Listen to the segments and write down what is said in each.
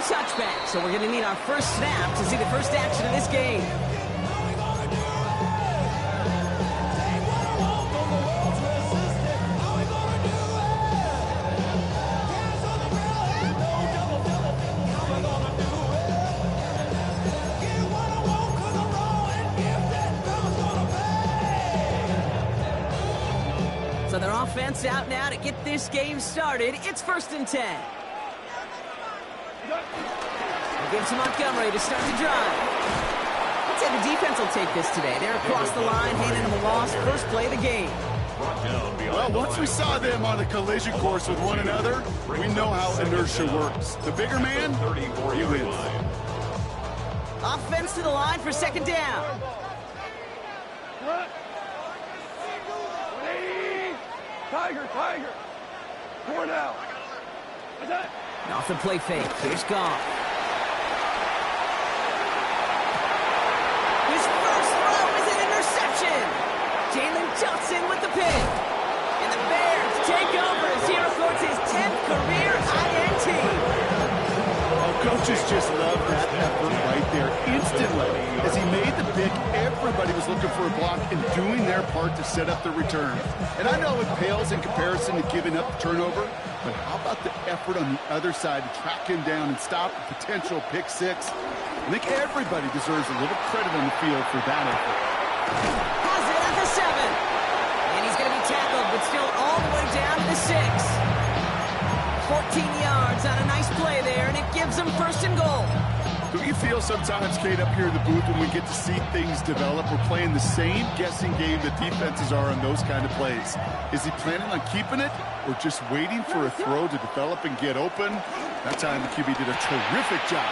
touchback. So we're going to need our first snap to see the first action of this game. So their offense out now to get this game started. It's 1st and 10. Give to Montgomery to start the drive. Let's say the defense will take this today. They're across the line, handing them a loss. First play of the game. Well, once we saw them on a collision course with one another, we know how inertia works. The bigger man, he wins. Offense to the line for 2nd down. Tiger. 4 down. Off the play fake. Here's Goff. His first throw is an interception. Jalen Johnson with the pick. And the Bears take over as he records his 10th career INT. Coaches just love that effort right there. Instantly, as he made the pick, everybody was looking for a block and doing their part to set up the return. And I know it pales in comparison to giving up the turnover, but how about the effort on the other side to track him down and stop a potential pick six? I think everybody deserves a little credit on the field for that effort. Has it at the 7. And he's going to be tackled, but still all the way down to the 6. 14 yards on a nice play there, and it gives them 1st and goal. Don't you feel sometimes, Kate, up here in the booth when we get to see things develop? We're playing the same guessing game that defenses are on those kind of plays. Is he planning on keeping it or just waiting for a throw to develop and get open? That time the QB did a terrific job.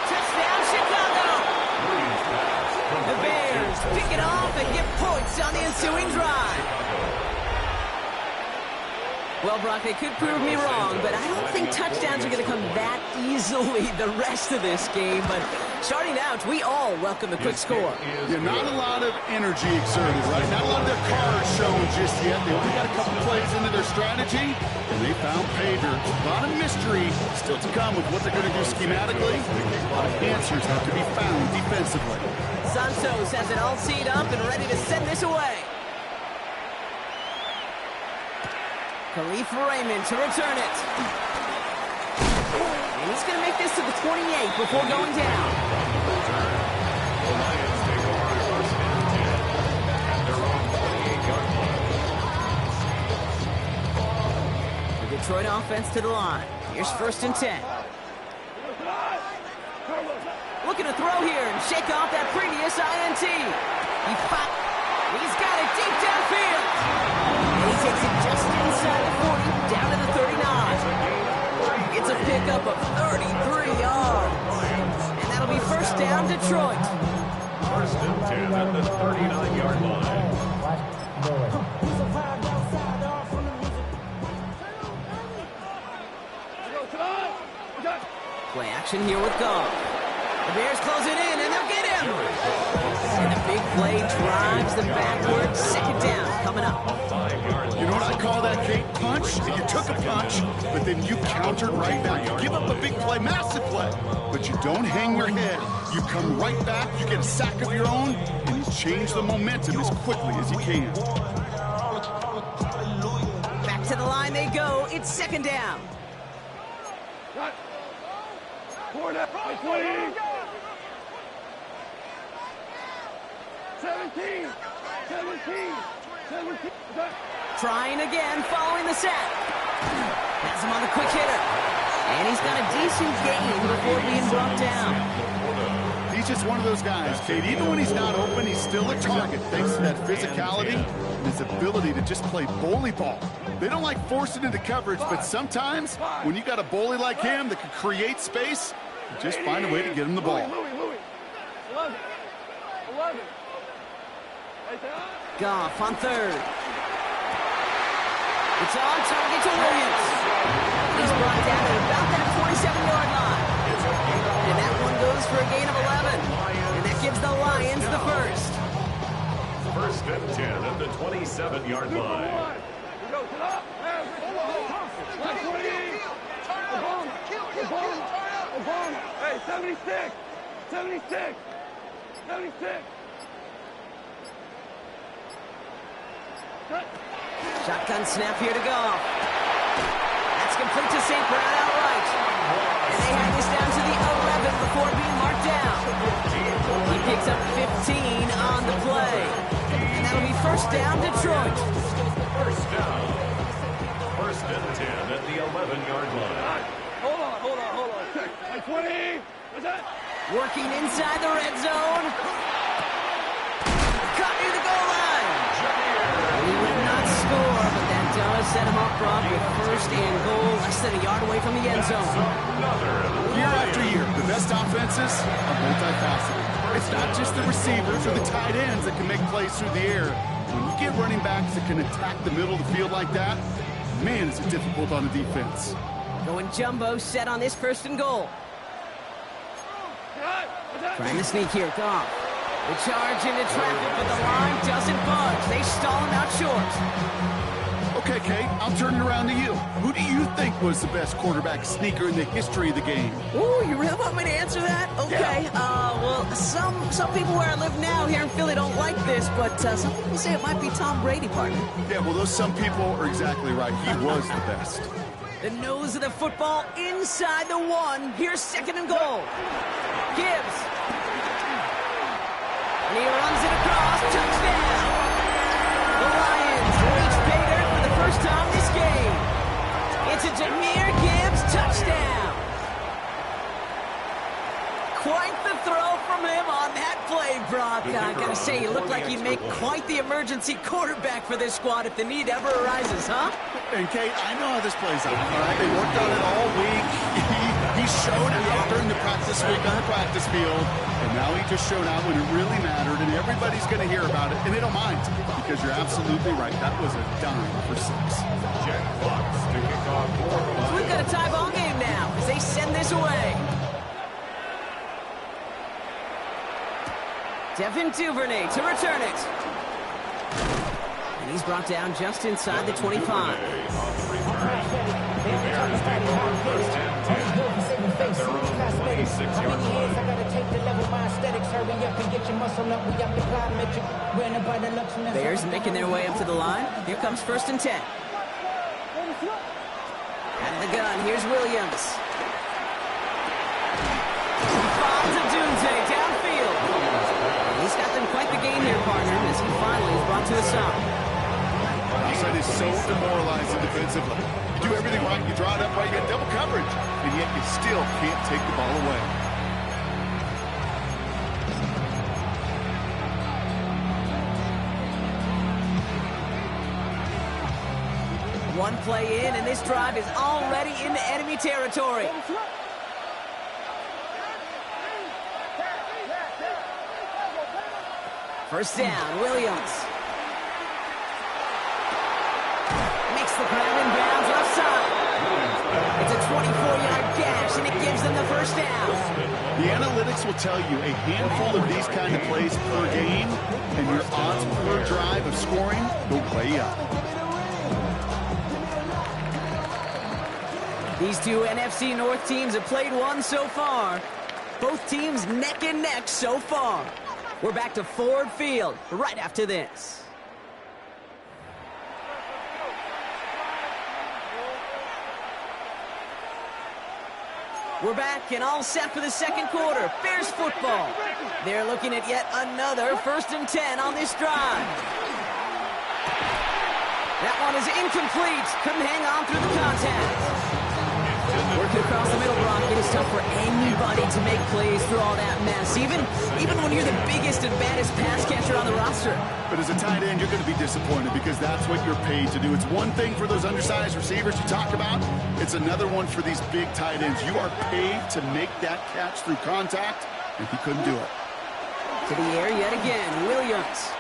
Touchdown, Chicago! The Bears pick it off and get points on the ensuing drive. Well, Brock, they could prove me wrong, but I don't think touchdowns are going to come that easily the rest of this game. But starting out, we all welcome the quick score. Yeah, not a lot of energy exerted, right? Not a lot of their cards shown just yet. They only got a couple plays into their strategy, and they found pay dirt. A lot of mystery still to come with what they're going to do schematically. A lot of answers have to be found defensively. Santos has it all teed up and ready to send this away. Khalif Raymond to return it. And he's going to make this to the 28 before going down. The Detroit offense to the line. Here's 1st and 10. Looking to throw here and shake off that previous INT. He's got it deep downfield. And he takes it just inside the 40, down to the 39. It's a pickup of 33 yards. And that'll be 1st down, Detroit. 1st and 10 at the 39-yard line. Play action here with Goff. The Bears close it in, and they'll get him. And the big play drives them backwards. 2nd down coming up. You know what I call that, Kate? Punch. You took a punch, but then you countered right back. You give up a big play, massive play, but you don't hang your head. You come right back, you get a sack of your own, and you change the momentum as quickly as you can. Back to the line they go. It's 2nd down. 4 down. 20. 17. Trying again, following the sack. Has him on the quick hitter. And he's got a decent gain before being brought down. He's just one of those guys, Kate. Even when he's not open, he's still a target thanks to that physicality and his ability to just play bully ball. They don't like forcing into coverage, but sometimes when you got a bully like him that can create space, you just find a way to get him the ball. 11. Goff on 3rd. It's on target to Williams. He's brought down at about that 47-yard line. And that one goes for a gain of 11. And that gives the Lions the 1st. 1st and 10 at the 27-yard line. Obama. Hey, 76. 76. 76. Cut. Shotgun snap here to go. That's complete to St. Brown outright. And they hang this down to the 11 before being marked down. He picks up 15 on the play. And that'll be first down, Detroit. First down. First and 10 at the 11-yard line. Hold on. Check. My 20. What's that? Working inside the red zone. Cut near the goal line. He would not score, but that does set him up, Brock, with first and goal, less than a yard away from the end zone. Year after year, the best offenses are multifaceted. It's not just the receivers or the tight ends that can make plays through the air. When you get running backs that can attack the middle of the field like that, man, is it difficult on the defense. Going jumbo set on this first and goal. Cut. What's that? Trying to sneak here, Goff. The charge into traffic, but the line doesn't budge. They stall him out short. Okay, Kate, I'll turn it around to you. Who do you think was the best quarterback sneaker in the history of the game? Ooh, you really want me to answer that? Okay. Well, some people where I live now here in Philly don't like this, but some people say it might be Tom Brady, partner. Yeah, well, those some people are exactly right. He was the best. The nose of the football inside the 1. Here's second and goal. Gibbs. And he runs it across. Touchdown. The Lions reach pay dirt for the first time this game. It's a Jahmyr Gibbs touchdown. Quite the throw from him on that play, Brock. I gotta say, he looked like he'd make quite the emergency quarterback for this squad if the need ever arises, huh? And Kate, I know how this plays out, all right? They worked on it all week. He showed out during the practice week on the practice field, and now he just showed out when it really mattered, and everybody's going to hear about it, and they don't mind, because you're absolutely right. That was a dime for 6. Jack Fox to kick off for the So we've got a tie ball game now as they send this away. Devin Duvernay to return it. And he's brought down just inside the 25. Bears take over first and 10 at their own 26-yard line. Bears making their way up to the line. Here comes first and 10. Out of the gun, here's Williams. He finds a Dunze downfield. He's got them quite the game here, partner, as he finally is brought to a stop. Outside is so demoralizing defensively. You do everything right, you draw it up right, you get double coverage, and yet you still can't take the ball away. One play in, and this drive is already into enemy territory. First down, Williams. Makes the grab in bounds left side. It's a 24-yard gash, and it gives them the first down. The analytics will tell you a handful of these kind of plays per game, and your odds per drive of scoring go way up. These two NFC North teams have played one so far. Both teams neck and neck so far. We're back to Ford Field right after this. We're back and all set for the second quarter. Bears football. They're looking at yet another first and 10 on this drive. That one is incomplete. Couldn't hang on through the contact. Working across the middle, Brock, it is tough for anybody to make plays through all that mess, even when you're the biggest and baddest pass catcher on the roster. But as a tight end, you're going to be disappointed because that's what you're paid to do. It's one thing for those undersized receivers you talk about. It's another one for these big tight ends. You are paid to make that catch through contact, and he couldn't do it. To the air yet again, Williams.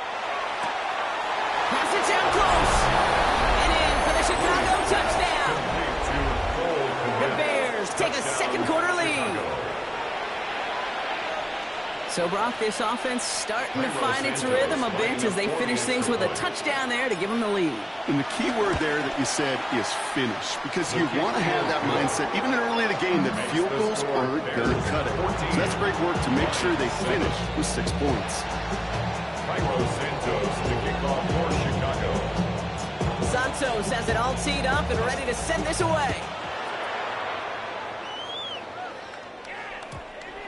Pass it down close. And in for the Chicago touchdown. The Bears take a second quarter lead. So So, Brock, this offense starting to find its rhythm a bit as they finish things with a touchdown there to give them the lead. And the key word there that you said is finish, because you want to have that mindset, even early in the game, that field goals aren't going to cut it. So that's great work to make sure they finish with 6 points. Cairo Santos to kick off for Chicago. Santos has it all teed up and ready to send this away.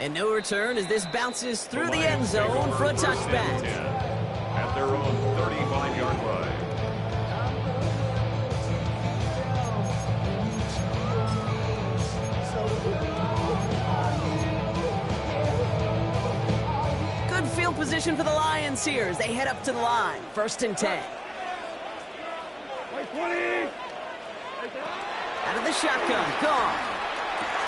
And no return as this bounces through the end zone for a touchback. At their own 35-yard line. Good field position for the Lions here as they head up to the line. 1st and 10. Out of the shotgun, Goff.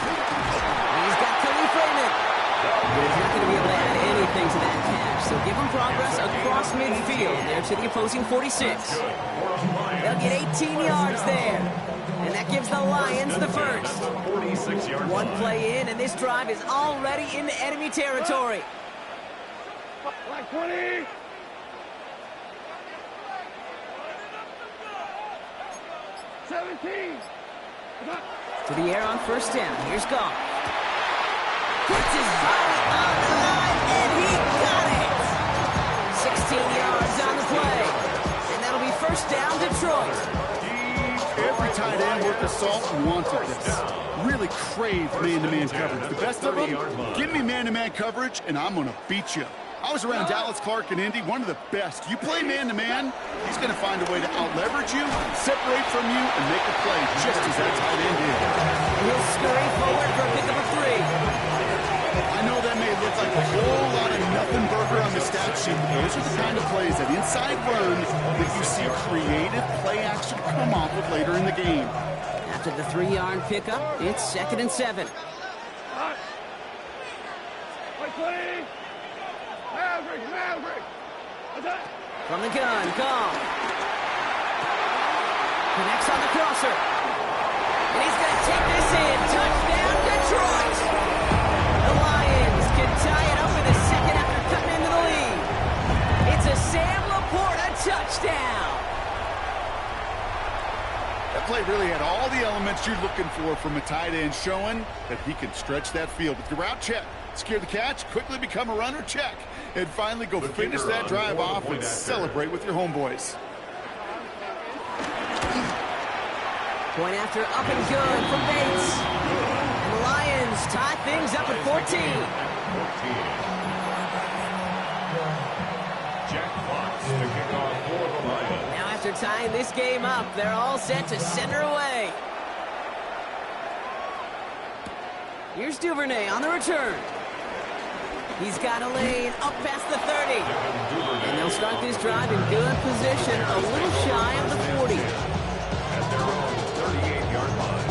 He's got Khalif Raymond. But he's not going to be able to add anything to that catch. So give him progress across midfield there to the opposing 46. They'll get 18 yards there. And that gives the Lions the first. 46-yard line. 1 play in, and this drive is already into enemy territory. Like 20. To the air on 1st down. Here's Goff. Puts his body on the line, and he got it! 16 yards on the play. And that'll be 1st down, Detroit. Every tight end worth of salt wanted this. Really craved man-to-man coverage. The best of them, give me man-to-man coverage, and I'm going to beat you. I was around Dallas Clark and Indy, one of the best. You play man-to-man, he's going to find a way to out-leverage you, separate from you, and make a play just as that tight end did. He'll scurry forward for a pickup of 3. I know that may look like a whole lot of nothing burger on the stat sheet, but those are the kind of plays, that inside run, that you see creative play action come off with later in the game. After the 3-yard pickup, it's 2nd and 7. Like 20. Maverick. From the gun, Goff. Connects on the crosser. And he's going to take this in. Touchdown, Detroit. The Lions can tie it up in a second after cutting into the lead. It's a Sam Laporta touchdown. That play really had all the elements you're looking for from a tight end, showing that he can stretch that field. With the route, check. Secure the catch, quickly become a runner, check. And finally go finish that drive off and celebrate with your homeboys. Point after up and good from Bates. And the Lions tie things up at 14. Jack Fox to kick off for the Lions. Now after tying this game up, they're all set to send her away. Here's Duvernay on the return. He's got a lane up past the 30. And they'll start this drive in good position, a little shy of the 40. At their own 38-yard line.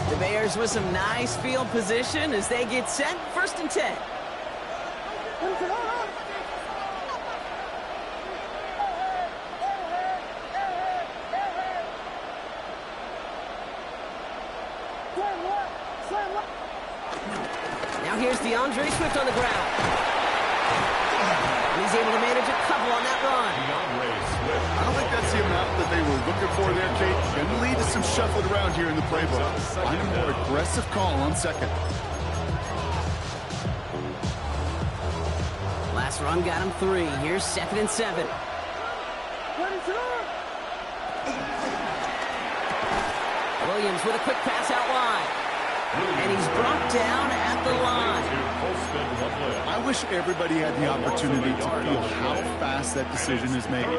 The Bears with some nice field position as they get set. 1st and 10. Now here's DeAndre Swift on the ground. He's able to manage a couple on that run. DeAndre Swift. I don't think that's the amount that they were looking for there, Kate. Going to lead to some shuffling around here in the playbook. Find a more aggressive call on 2nd. Last run got him 3. Here's 2nd and 7. Williams with a quick pass out wide. And he's brought down at the line. I wish everybody had the opportunity to feel how fast that decision is made.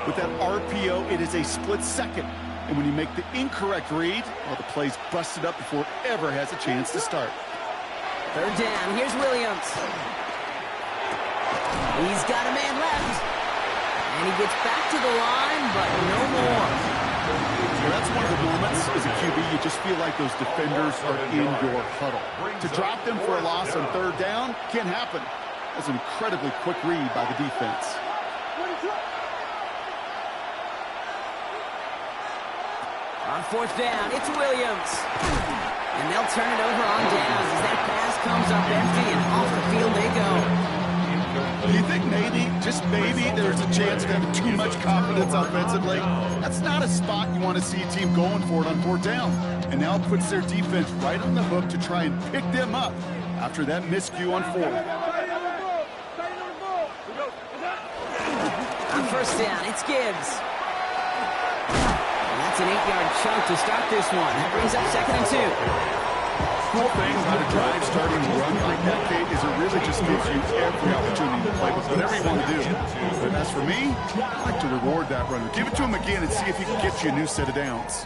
With that RPO, it is a split second. And when you make the incorrect read, well, the play's busted up before it ever has a chance to start. 3rd down. Here's Williams. He's got a man left. And he gets back to the line, but no more. So that's one of the moments as a QB, you just feel like those defenders are in your huddle. To drop them for a loss on 3rd down can't happen. That's an incredibly quick read by the defense. On fourth down, it's Williams. And they'll turn it over on downs as that pass comes up empty and off the field they go. Do you think maybe, just maybe, there's a chance of having too much confidence offensively? That's not a spot you want to see a team going for it on fourth down. And now it puts their defense right on the hook to try and pick them up after that miscue on fourth. On first down, it's Gibbs. And that's an 8-yard chunk to start this one. That brings up 2nd and 2. Cool thing about a drive starting to run like that, Kate, is it really just gives you every opportunity to play with whatever you want to do. But as for me, I like to reward that runner. Give it to him again and see if he can get you a new set of downs.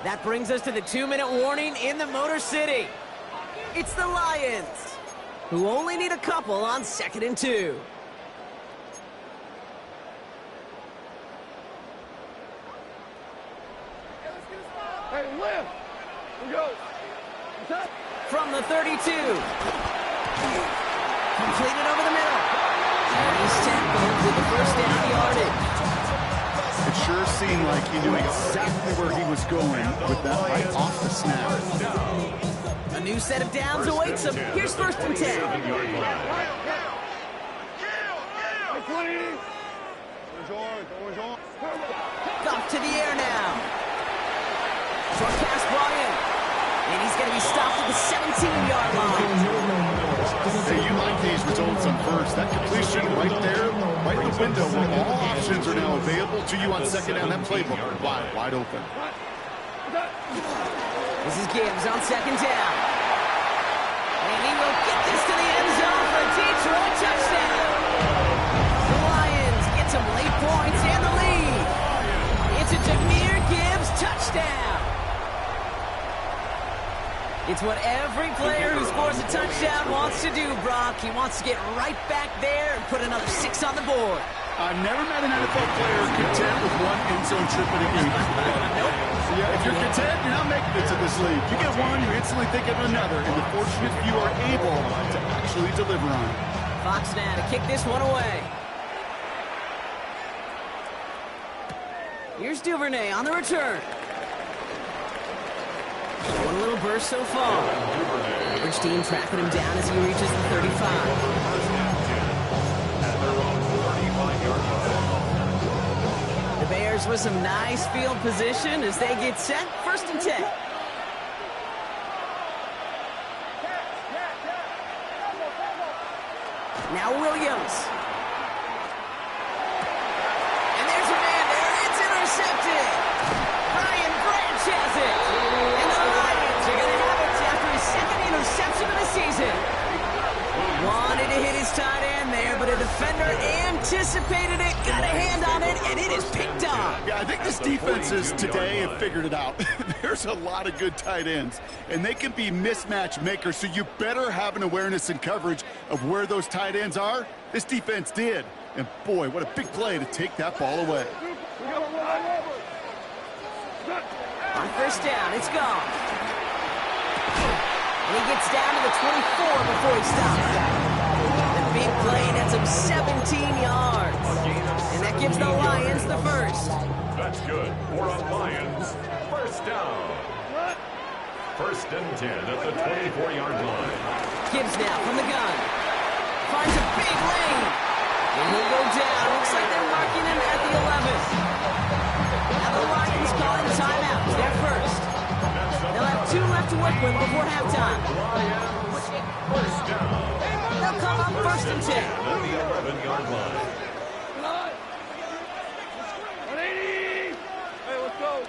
That brings us to the 2-minute warning in the Motor City. It's the Lions, who only need a couple on 2nd and 2. Hey, lift! We go! From the 32. Completed over the middle. And he's tackled with the first down yardage. It sure seemed like he knew exactly where he was going with that right off the snap. A new set of downs awaits him. Here's 1st and 10. Off to the air now. Short pass brought in. And he's going to be stopped at the 17-yard line. Hey, you like these results on first. That completion right there, right in the window where all options are now available to you on 2nd down. That playbook wide open. This is Gibbs on 2nd down. And he will get this to the end zone for a Detroit touchdown. The Lions get some late points and the lead. It's a Jahmyr Gibbs touchdown. It's what every player who scores a touchdown wants to do, Brock. He wants to get right back there and put another 6 on the board. I've never met an NFL player content with one end zone trip in a game. Nope. Yeah, if you're content, you're not making it to this league. You get one, you instantly think of another, and the fortunate few are able to actually deliver on it. Fox now to kick this one away. Here's Duvernay on the return. One little burst so far. Average team tracking him down as he reaches the 35. The Bears with some nice field position as they get set. 1st and 10. Now Williams. And there's a man there. It's intercepted. Brian Branch has it. And the Lions are going to have it after his 2nd interception of the season. Wanted to hit his tight end there, but a defender anticipated it, got a hand on it, and it is picked up. Yeah, I think this defenses today have figured it out. There's a lot of good tight ends, and they can be mismatch makers, so you better have an awareness and coverage of where those tight ends are. This defense did. And boy, what a big play to take that ball away. On 1st down, it's gone. And he gets down to the 24 before he stops. The big play nets him 17 yards. And that gives the Lions the first. That's good for a Lions. 1st down. 1st and 10 at the 24-yard line. Gibbs now from the gun. Finds a big lane. And he'll go down. Looks like they're marking him at the 11th. Now the Lions calling timeout. They're first. They'll have 2 left to work with before halftime. First down. They'll come up 1st and 10. At the 11-yard line. Hey, let's go.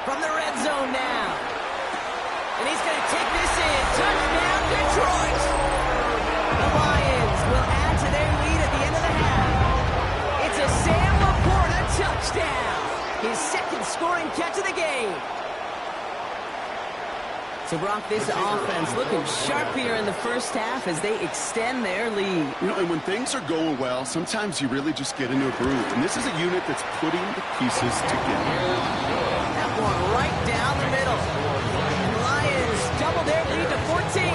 From the red zone now. And he's going to take this in. Touchdown, Detroit. The Lions will add to their lead at the end of the half. It's a Sam Laporta touchdown. His 2nd scoring catch of the game. So, Brock, this offense looking sharp here in the first half as they extend their lead. You know, and when things are going well, sometimes you really just get into a groove. And this is a unit that's putting the pieces together. That one right down the middle. And the Lions double their lead to 14.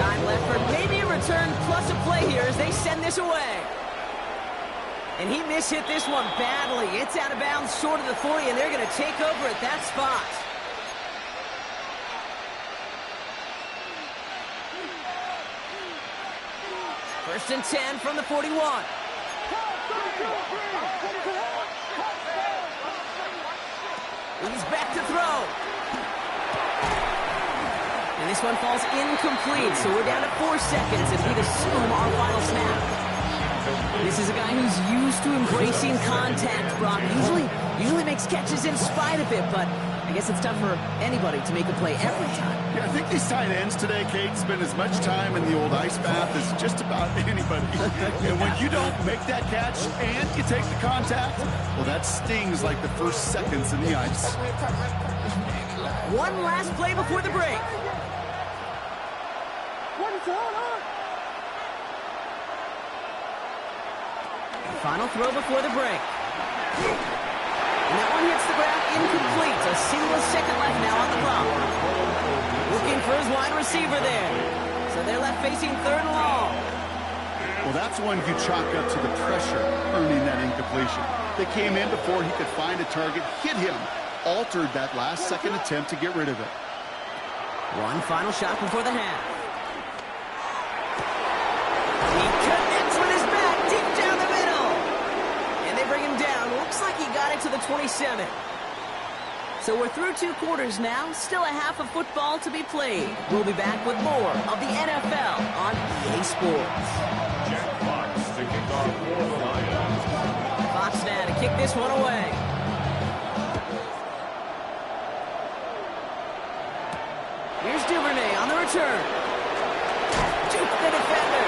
Time left for maybe a return plus a play here as they send this away. And he mishit this one badly. It's out of bounds short of the 40, and they're going to take over at that spot. First and 10 from the 41. He's back to throw. And this one falls incomplete, so we're down to 4 seconds as we assume our final snap. This is a guy who's used to embracing contact, Brock. Usually makes catches in spite of it, but I guess it's tough for anybody to make a play every time. Yeah, I think these tight ends today, Kate, spend as much time in the old ice bath as just about anybody. And when you don't make that catch and you take the contact, well, that stings like the first seconds in the ice. One last play before the break. Final throw before the break. And that one hits the ground incomplete. A single second left now on the clock. Looking for his wide receiver there. So they're left facing third and long. Well, that's one you chalk up to the pressure earning that incompletion. They came in before he could find a target, hit him, altered that last second attempt to get rid of it. One final shot before the half. He connects with his back deep down the middle. And they bring him down. Looks like he got it to the 27. So we're through 2 quarters now. Still a half of football to be played. We'll be back with more of the NFL on EA Sports. Jack Fox to kick off for the Lions. Fox now to kick this one away. Here's Duvernay on the return. Juke the defender.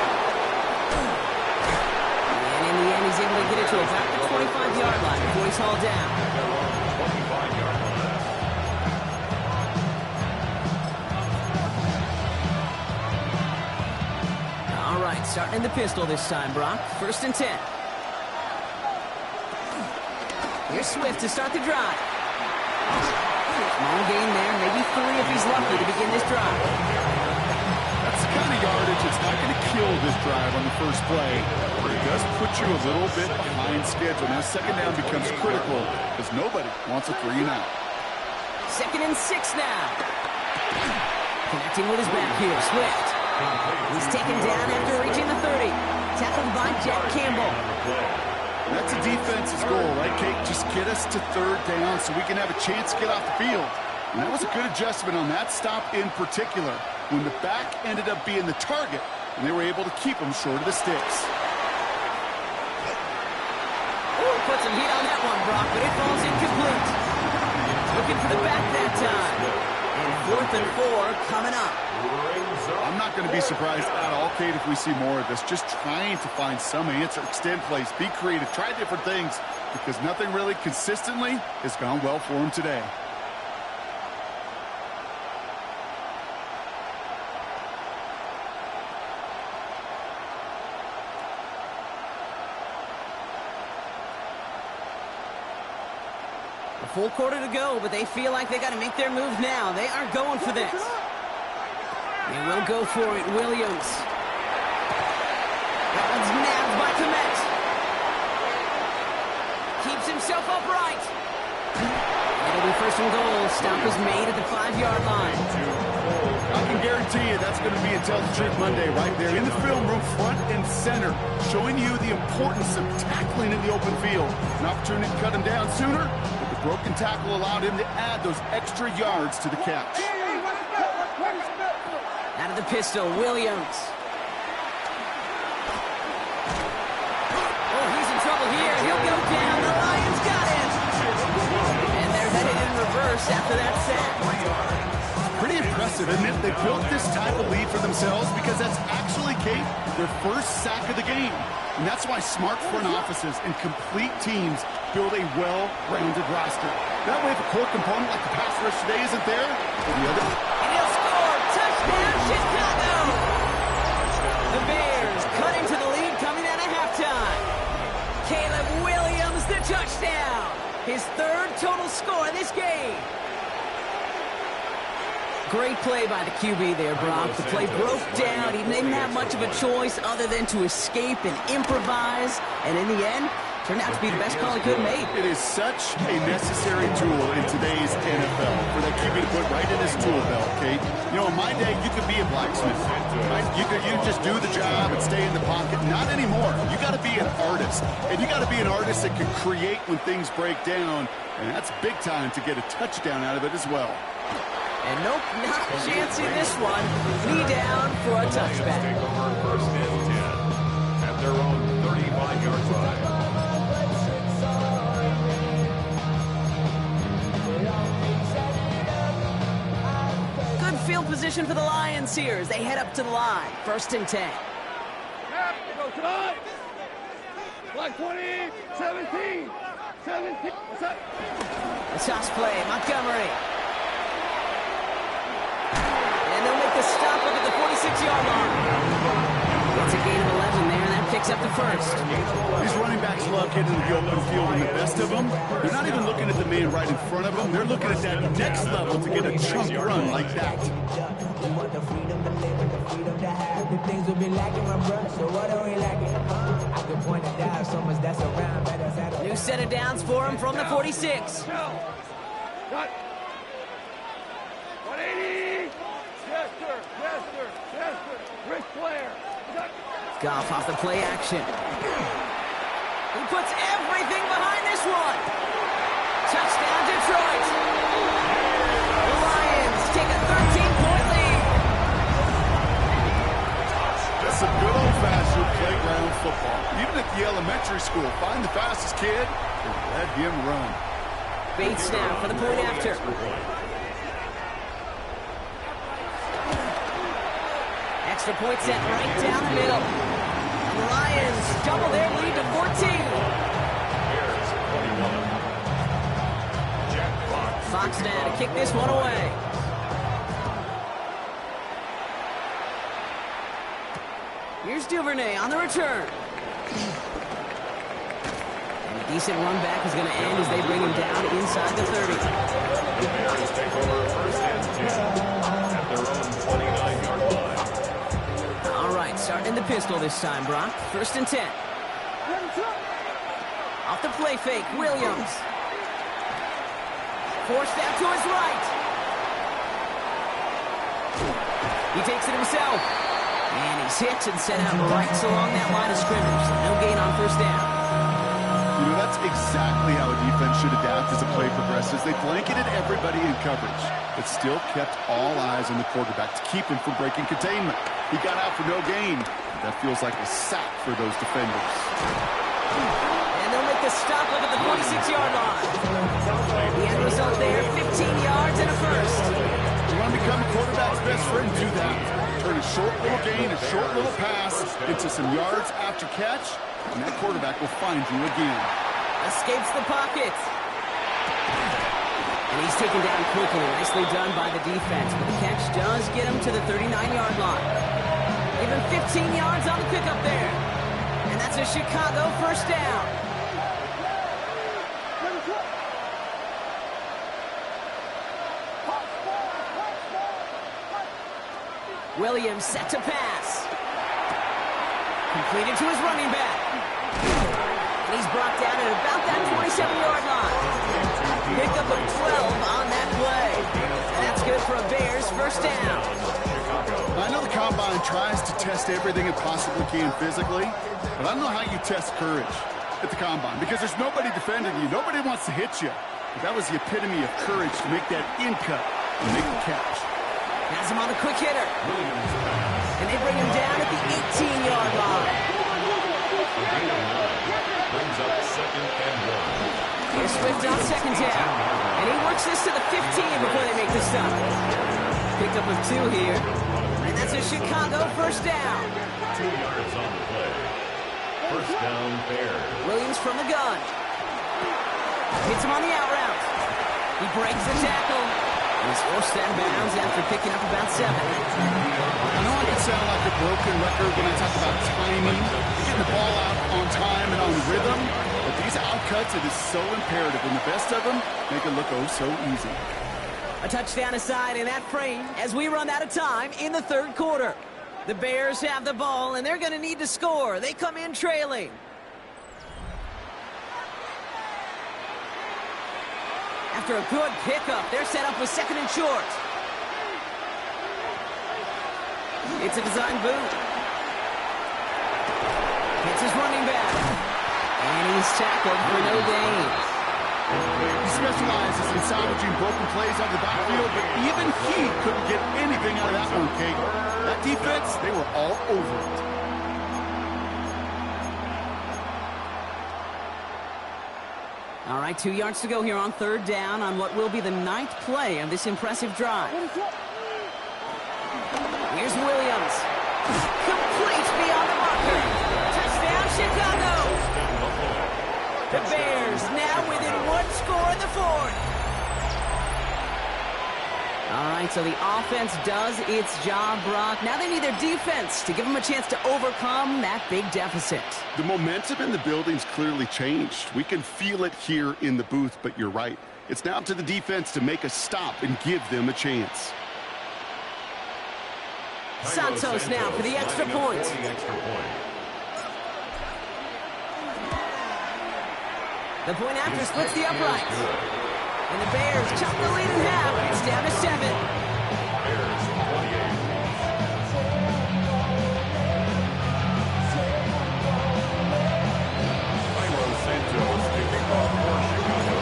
And in the end, he's able to get it to about the 25-yard line before he's hauled down. 25-yard line. All right, starting in the pistol this time, Brock. First and 10. Here's Swift to start the drive. Small gain there, maybe 3 if he's lucky to begin this drive. That's the kind of yardage that's not going to kill this drive on the first play, but it does put you a little bit behind schedule. Now, second down becomes critical because nobody wants a 3 and out. Second and 6 now. Connecting with his back here, Swift. He's taken down after reaching the 30. Tackled by Jack Campbell. That's a defense's goal, right, Kate? Just get us to third down so we can have a chance to get off the field. And that was a good adjustment on that stop in particular, when the back ended up being the target, and they were able to keep him short of the sticks. Ooh, put some heat on that one, Brock, but it falls incomplete. Looking for the back that time. And 4th and 4 coming up. I'm not going to be surprised at all, Kate, if we see more of this. Just trying to find some answer, extend plays, be creative, try different things, because nothing really consistently has gone well for him today. A full quarter to go, but they feel like they got to make their move now. They are going for this. They will go for it. Williams. That one's nabbed by Kmet. Keeps himself upright. It'll be first and goal. Stop is made at the 5-yard line. I can guarantee you that's going to be a Tell the Truth Monday right there in the film room, front and center, showing you the importance of tackling in the open field. An opportunity to cut him down sooner, but the broken tackle allowed him to add those extra yards to the catch. Out of the pistol, Williams. Oh, he's in trouble here. He'll go down. The Lions got him. And they're headed in reverse after that sack. Pretty impressive, isn't it? They built this type of lead for themselves because that's actually, Kate, their first sack of the game. And that's why smart front offices and complete teams build a well-rounded roster. That way, if a core component like the pass rush today isn't there, or the other... And he'll score! Touchdown, Chicago! The Bears cut into the lead coming out of halftime. Caleb Williams, the touchdown! His third total score in this game. Great play by the QB there, Brock. The play broke down. He didn't have much of a choice other than to escape and improvise. And in the end, turned out to be the best call he could have made. It is such a necessary tool in today's NFL for that QB to put right in his tool belt, Kate. You know, in my day, you could be a blacksmith, right? You could just do the job and stay in the pocket. Not anymore. You got to be an artist. And you got to be an artist that can create when things break down. And that's big time to get a touchdown out of it as well. And nope, not chancing this one. Knee down for a touchback. Take over first and 10 at their own 35-yard line. Good field position for the Lions here as they head up to the line. First and 10. Go tonight. Like 20, 17, 17. What's up? A toss play, Montgomery. And they'll make the stop up at the 46-yard line. It's a gain of 11 there, and that picks up the first. These running backs love getting into the open field, and the best of them, they're not even looking at the man right in front of them. They're looking at that next level to get a chunk run like that. Things will be lacking, my brother, so what are we lacking? I can point it down so much that's around, better than New set of downs for him from the 46. Cut. 180. Yes, sir. Yes, sir. Yes, sir. Rick Flair. Goff off the play action. He puts everything behind this one. Touchdown, Detroit. The Lions take a 13-point lead. That's some good old-fashioned playground football. Even at the elementary school, find the fastest kid and let him run. Bates now for the point after. Extra point set right down the middle. And the Lions double their lead to 14. Fox now to kick this one away. Here's Duvernay on the return. And a decent run back is going to end as they bring him down inside the 30. The Bears take over first and 10 at their own 29-yard line. All right, starting the pistol this time, Brock. First and 10. Off the play fake, Williams. Forced out to his right. He takes it himself. And he's hit and set out right along that line of scrimmage. No gain on first down. You know, that's exactly how a defense should adapt as the play progresses. They blanketed everybody in coverage, but still kept all eyes on the quarterback to keep him from breaking containment. He got out for no gain. That feels like a sack for those defenders. And they'll make the stop up at the 46-yard line. The end result there, 15 yards and a first. You want to become a quarterback's best friend, do that. Turn a short little gain, a short little pass into some yards after catch, and that quarterback will find you again. Escapes the pocket. And he's taken down quickly. Nicely done by the defense. But the catch does get him to the 39-yard line. Give him 15 yards on the pickup there. And that's a Chicago first down. Williams set to pass. Completed to his running back. And he's brought down at about that 27-yard line. Pickup of 12 on that play. And that's good for a Bears first down. I know the Combine tries to test everything it possibly can physically, but I don't know how you test courage at the Combine because there's nobody defending you. Nobody wants to hit you. But that was the epitome of courage to make that in cut and make the catch. Has him on a quick hitter. And they bring him down at the 18-yard line. Brings up second and 1. Here's Swift on second down. And he works this to the 15 before they make the stop. Pickup of 2 here. And that's a Chicago first down. 2 yards on the play. First down, Bears. Williams from the gun. Hits him on the out route. He breaks the tackle. He's forced out of bounds after picking up about 7. I know I can sound like a broken record when I talk about timing, getting the ball out on time and on rhythm, but these outcuts, it is so imperative, and the best of them make it look oh so easy. A touchdown aside in that frame as we run out of time in the third quarter. The Bears have the ball, and they're going to need to score. They come in trailing. After a good pickup, they're set up with 2nd and short. It's a design boot. Hits his running back. And he's tackled for no gain. He specializes in salvaging broken plays out of the backfield, but even he couldn't get anything out of that one, Kate. That defense, they were all over it. All right, 2 yards to go here on 3rd down on what will be the 9th play of this impressive drive. Here's Williams. Complete beyond the marker. Touchdown, Chicago. The Bears now within 1 score in the 4th. All right, so the offense does its job, Brock. Now they need their defense to give them a chance to overcome that big deficit. The momentum in the building's clearly changed. We can feel it here in the booth, but you're right. It's now up to the defense to make a stop and give them a chance. Santos now for the extra point. The point after splits the uprights. And the Bears chop the lead in half. It's down to 7. Bears 28. Santos kicking off for Chicago.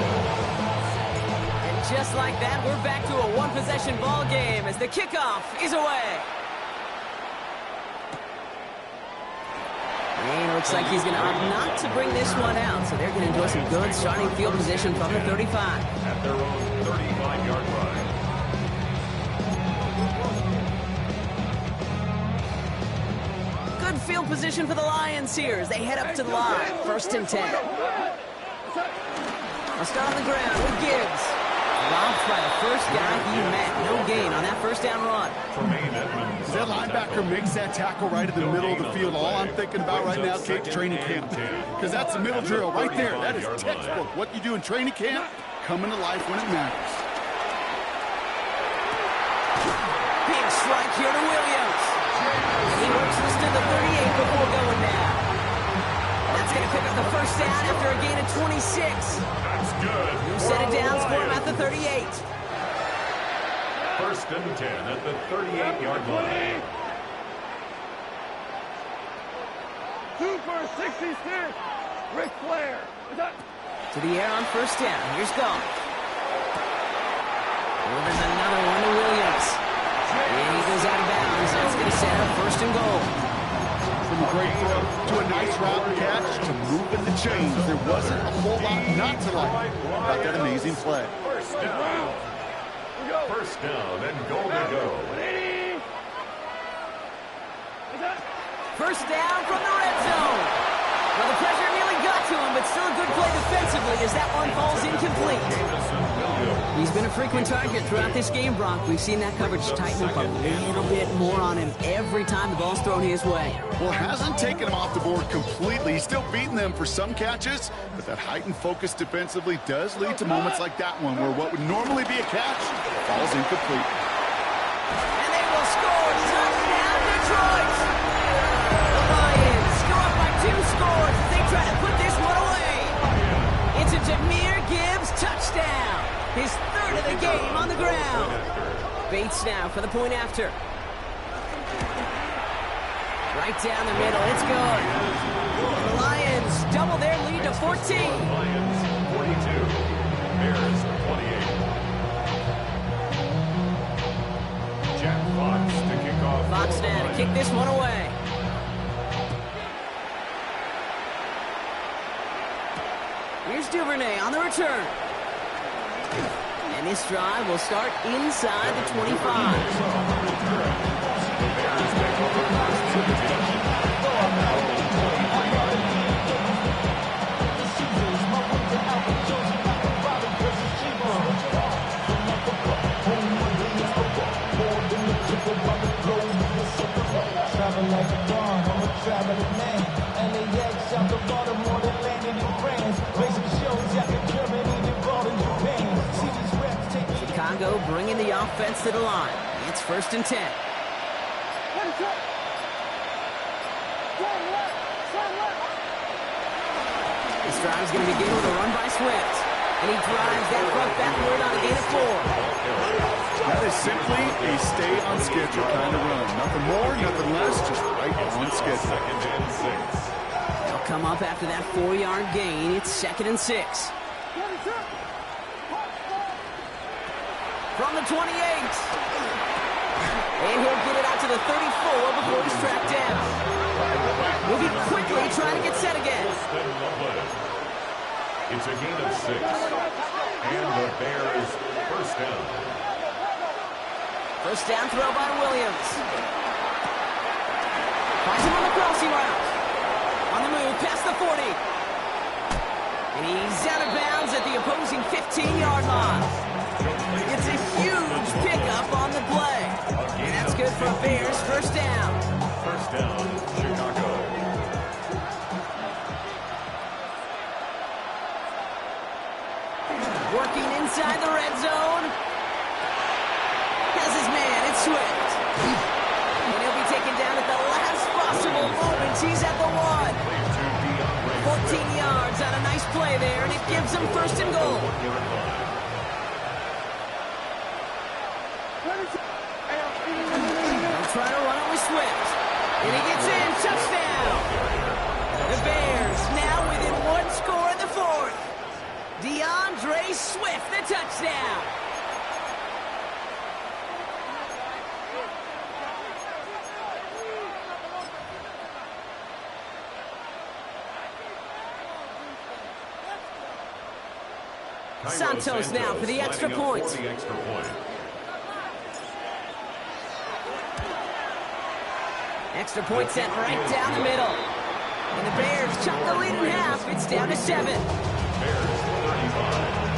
And just like that, we're back to a 1-possession ball game as the kickoff is away. And it looks like he's going to opt not to bring this one out, so they're going to enjoy some good starting field position from the 35. At their own 35-yard line. Good field position for the Lions here as they head up to the line. 1st and 10. I'll start on the ground with Gibbs. Robbed by the first guy he met. No gain on that 1st down run. That linebacker makes that tackle right in the middle of the field. All I'm thinking about right now, Kate, training camp. Because that's the middle drill right there. That is textbook. What you do in training camp, coming to life when it matters. Big strike here to Williams. He works this to the 38 before going down. That's going to pick up the 1st down after a gain of 26. That's good. Set it down for him at the 38. 1st and 10 at the 38-yard line. Super 66. Ric Flair. To the air on 1st down. Here's Goff. Oh, there's another one to Williams. And he goes out of bounds. That's going to set up 1st and goal. From a great throw to a nice route catch to moving the chains. There wasn't a whole lot not to like about that amazing play. 1st down. 1st down and goal to go. 1st down from the red zone. Well, the pressure nearly got to him, but still a good play defensively as that one falls incomplete. He's been a frequent target throughout this game, Brock. We've seen that coverage tighten up a little bit more on him every time the ball's thrown his way. Well, hasn't taken him off the board completely. He's still beating them for some catches, but that heightened focus defensively does lead to moments like that one where what would normally be a catch falls incomplete. And they will score. Touchdown, Detroit! The Lions go up by 2 scores as they try to put this one away. It's a Jahmyr Gibbs touchdown. His 3rd of the game on the ground. Bates now for the point after. Right down the middle. It's good. The Lions double their lead to 14. Lions 42. Bears 28. Jack Fox to kick off. Fox now to kick this one away. Here's Duvernay on the return. And this drive will start inside the 25. of the name. LAX out to Baltimore, they landed in France. Racing shows out in Germany, they brought in Japan. See these reps taking Chicago bringing the offense to the line. It's 1st and 10. This drive is going to begin with a run by Swift. And he drives that front backward on a gain of 4. That is simply a stay on schedule kind of run. Nothing more, nothing less, just right on schedule. 2nd and 6. They'll come up after that 4-yard gain. It's 2nd and 6. From the 28. And he'll get it out to the 34 before he's tracked down. Moving quickly, trying to get set again. It's a gain of 6. And the Bears first down. First down throw by Williams. Finds him on the crossing route. On the move, past the 40. And he's out of bounds at the opposing 15-yard line. It's a huge pickup on the play. And that's good for Bears. First down. First down, Chicago. Working inside the red zone. Has his man, it's Swift. And he'll be taken down at the last possible moment. He's at the 1. 14 yards on a nice play there, and it gives him 1st and goal. They'll try to run it with Swift. And he gets in, touchdown. The Bears now within 1 score in the 4th. DeAndre Swift, the touchdown. Santos now for the extra point. Extra point set right down the middle. And the Bears chop the lead in half. It's down to 7. Bears 35.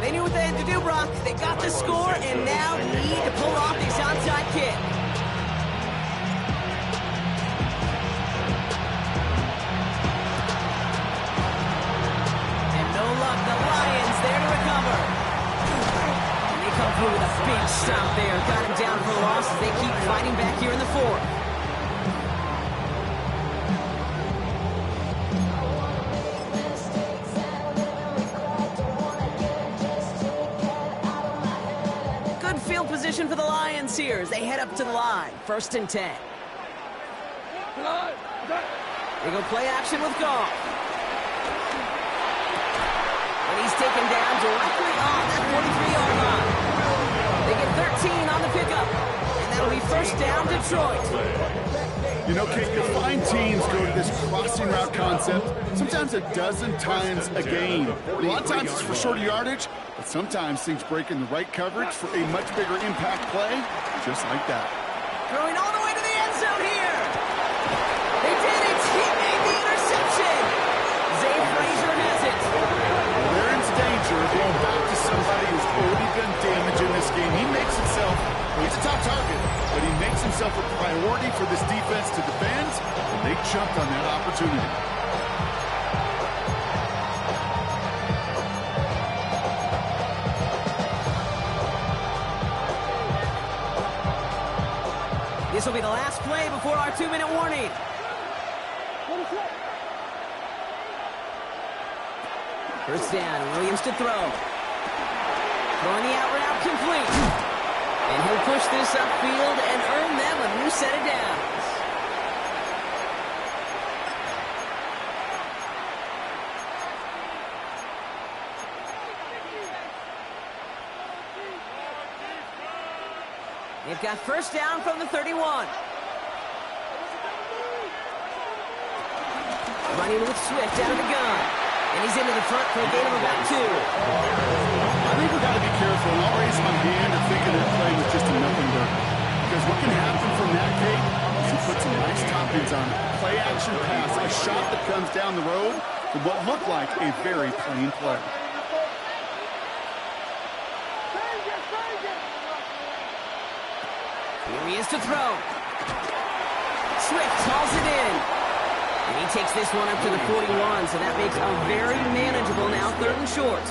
They knew what they had to do, Brock. They got the score and now need to pull off this onside kick. And no luck, the Lions there to recover. And they come through with a big stop there. Got him down for a loss as they keep fighting back here in the 4th. Position for the Lions here as they head up to the line. 1st and 10. They go play action with Goff. And he's taken down directly on that 43-yard line. They get 13 on the pickup. And that'll be 1st down, Detroit. You know, Kate, defined teams go to this crossing route concept sometimes a dozen times a game. A lot of times it's for shorter yardage, but sometimes things break in the right coverage for a much bigger impact play, just like that. Throwing all the way to the end zone here. They did it. He made the interception. Zay Frazier has it. They're in danger of going back to somebody who's already done damage in this game. He makes himself, he's a top target, but he makes himself a priority for this defense to defend, and they jumped on that opportunity. This will be the last play before our 2-minute warning. First down, Williams to throw. Throwing the out route complete. And he'll push this upfield and earn them a new set of downs. They've got first down from the 31. Running with Swift out of the gun. And he's into the front for a gain of about 2. I think we've got to be careful. I'll raise my hand and thinking that play was just a nothing burger. Because what can happen from that, Kate, is he puts some nice toppings on it. Play action pass, a shot that comes down the road for what looked like a very plain play. Here he is to throw. Swift hauls it in. And he takes this one up to the 41, so that makes a very manageable now 3rd and short.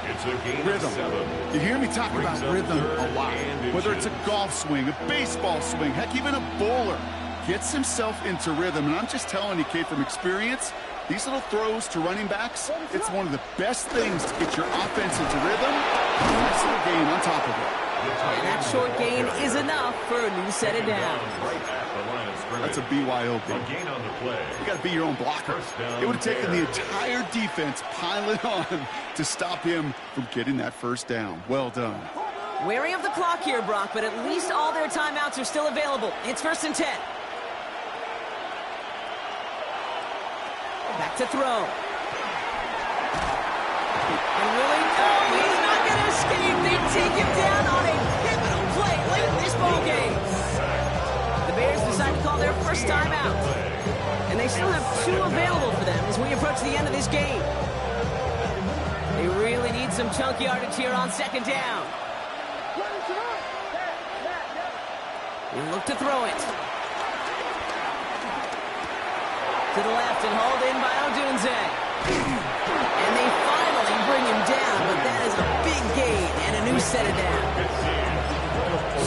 It's a game Rhythm. of 7. You hear me talk about Brings up rhythm a third lot. and Whether it's a inches. golf swing, a baseball swing, heck, even a bowler gets himself into rhythm. And I'm just telling you, Kate, from experience, these little throws to running backs, it's one of the best things to get your offense into rhythm. And a nice little gain on top of it. And that short gain is enough for a new set it down. Right at the line of scrimmage. That's a BYOB. A gain on the play. You got to be your own blocker. First down, It would have taken the Bears. entire defense piling on to stop him from getting that first down. Well done. Wary of the clock here, Brock, but at least all their timeouts are still available. It's 1st and 10. Back to throw. And really, oh, he's not going to escape. They take him down on a pivotal play late in this ball game. The Bears decide to call their first timeout. And they still have 2 available for them as we approach the end of this game. They really need some chunk yardage here on 2nd down. They look to throw it. To the left and hauled in by Odunze. And they finally bring him down, but that is a big gain and a new set it down.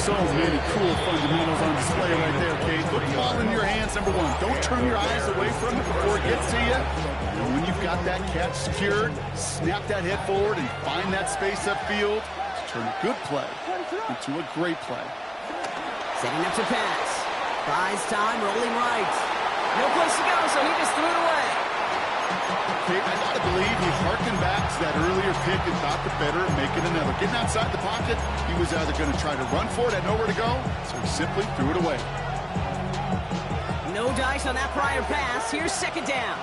So many cool fundamentals on display right there, Kate. Put the ball in your hands, number 1. Don't turn your eyes away from it before it gets to you. And when you've got that catch secured, snap that head forward and find that space upfield to turn a good play into a great play. Setting up to pass. Buys time, rolling right. No place to go, so he just threw it away. Kate, I gotta believe he harkened back to that earlier pick and thought the better of making another. Getting outside the pocket, he was either going to try to run for it, had nowhere to go, so he simply threw it away. No dice on that prior pass. Here's 2nd down.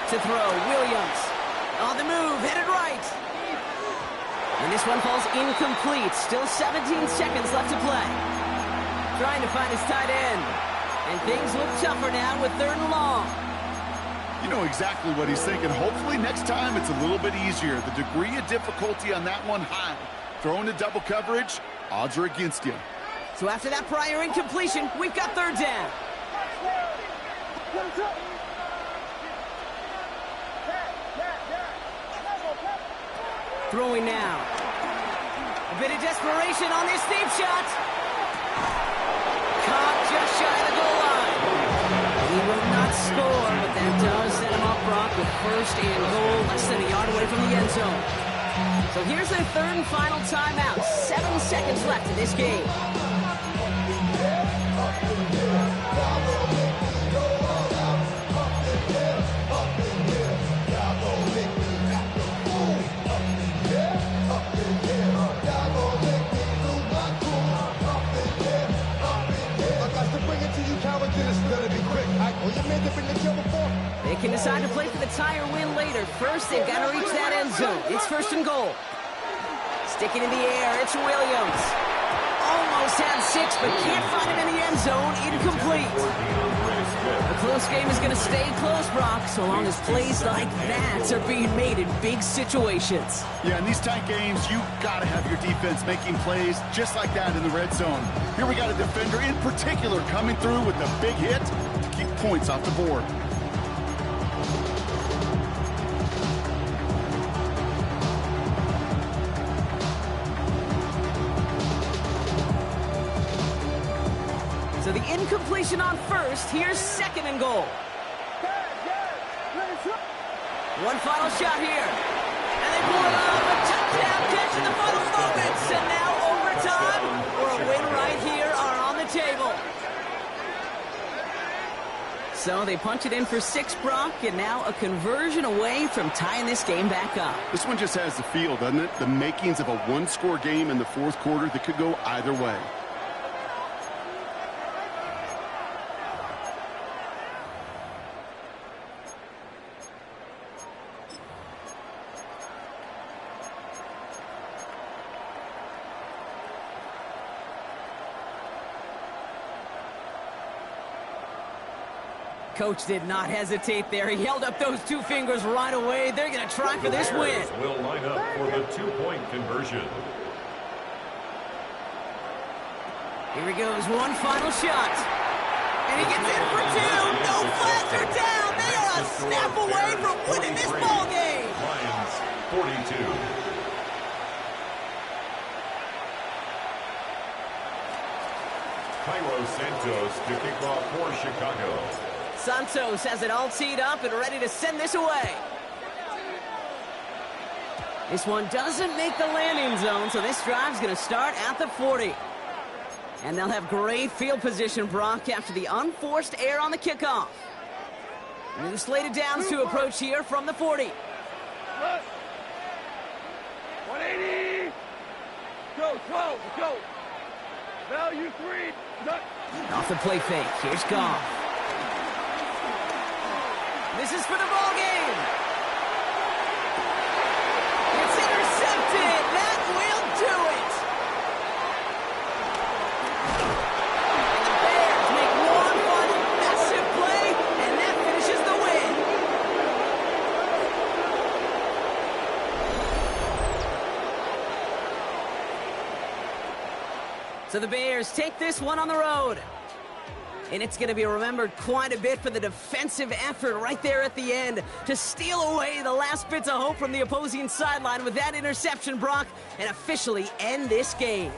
To throw, Williams. On the move, headed right. And this one falls incomplete. Still 17 seconds left to play. Trying to find his tight end. And things look tougher now with 3rd and long. You know exactly what he's thinking. Hopefully next time it's a little bit easier. The degree of difficulty on that one high. Throwing to double coverage, odds are against you. So after that prior incompletion, we've got 3rd down. Throwing now. A bit of desperation on this deep shot. Caught just shy of the goal line. He will not score, but that does set him up, Brock, with 1st and goal, less than a yard away from the end zone. So here's their 3rd and final timeout. 7 seconds left in this game. They can decide to play for the tie or win later. First, they've got to reach that end zone. It's 1st and goal. Sticking in the air, it's Williams. Almost had 6, but can't find him in the end zone. Incomplete. The close game is going to stay close, Brock, so long as plays like that are being made in big situations. Yeah, in these tight games, you got to have your defense making plays just like that in the red zone. Here we got a defender in particular coming through with a big hit to keep points off the board. So the incompletion on 1st. Here's 2nd and goal. One final shot here. And they pull it off. A touchdown catch in the final moments. And now overtime or a win right here are on the table. So they punch it in for 6, Brock, and now a conversion away from tying this game back up. This one just has the feel, doesn't it? The makings of a one-score game in the 4th quarter that could go either way. Coach did not hesitate there. He held up those two fingers right away. They're going to try for this win. Will line up for the two-point conversion. Here he goes, one final shot. And he gets in for two. No flags are down. They are a snap away from winning this ball game. Lions 42. Cairo Santos to kick off for Chicago. Santos has it all teed up and ready to send this away. This one doesn't make the landing zone, so this drive's going to start at the 40. And they'll have great field position, Brock, after the unforced error on the kickoff. New slated downs to approach here from the 40. 180. Go. Value 3. Off the play fake. Here's Goff. This is for the ball game. It's intercepted. That will do it. And the Bears make one final massive play, and that finishes the win. So the Bears take this one on the road. And it's going to be remembered quite a bit for the defensive effort right there at the end to steal away the last bits of hope from the opposing sideline with that interception, Brock, and officially end this game.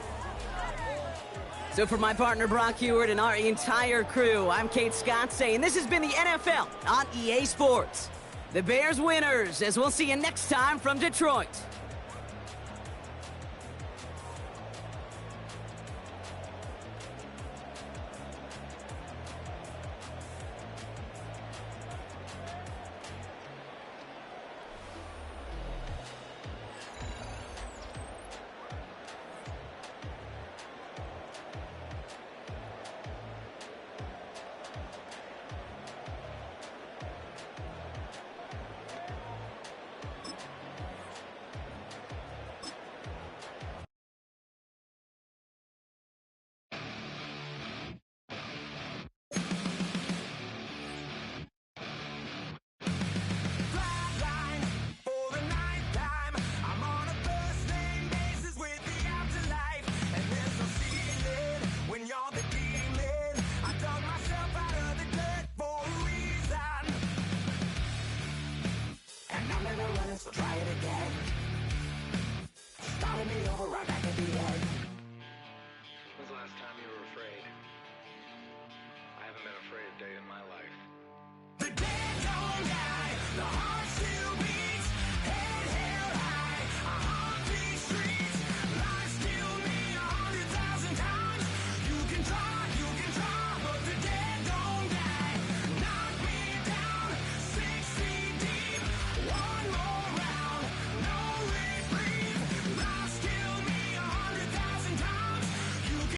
So for my partner, Brock Huard, and our entire crew, I'm Kate Scott saying this has been the NFL on EA Sports. The Bears winners, as we'll see you next time from Detroit. So try it again. Starting me over right back at the end. When's the last time you were afraid? I haven't been afraid a day in my life. The dead don't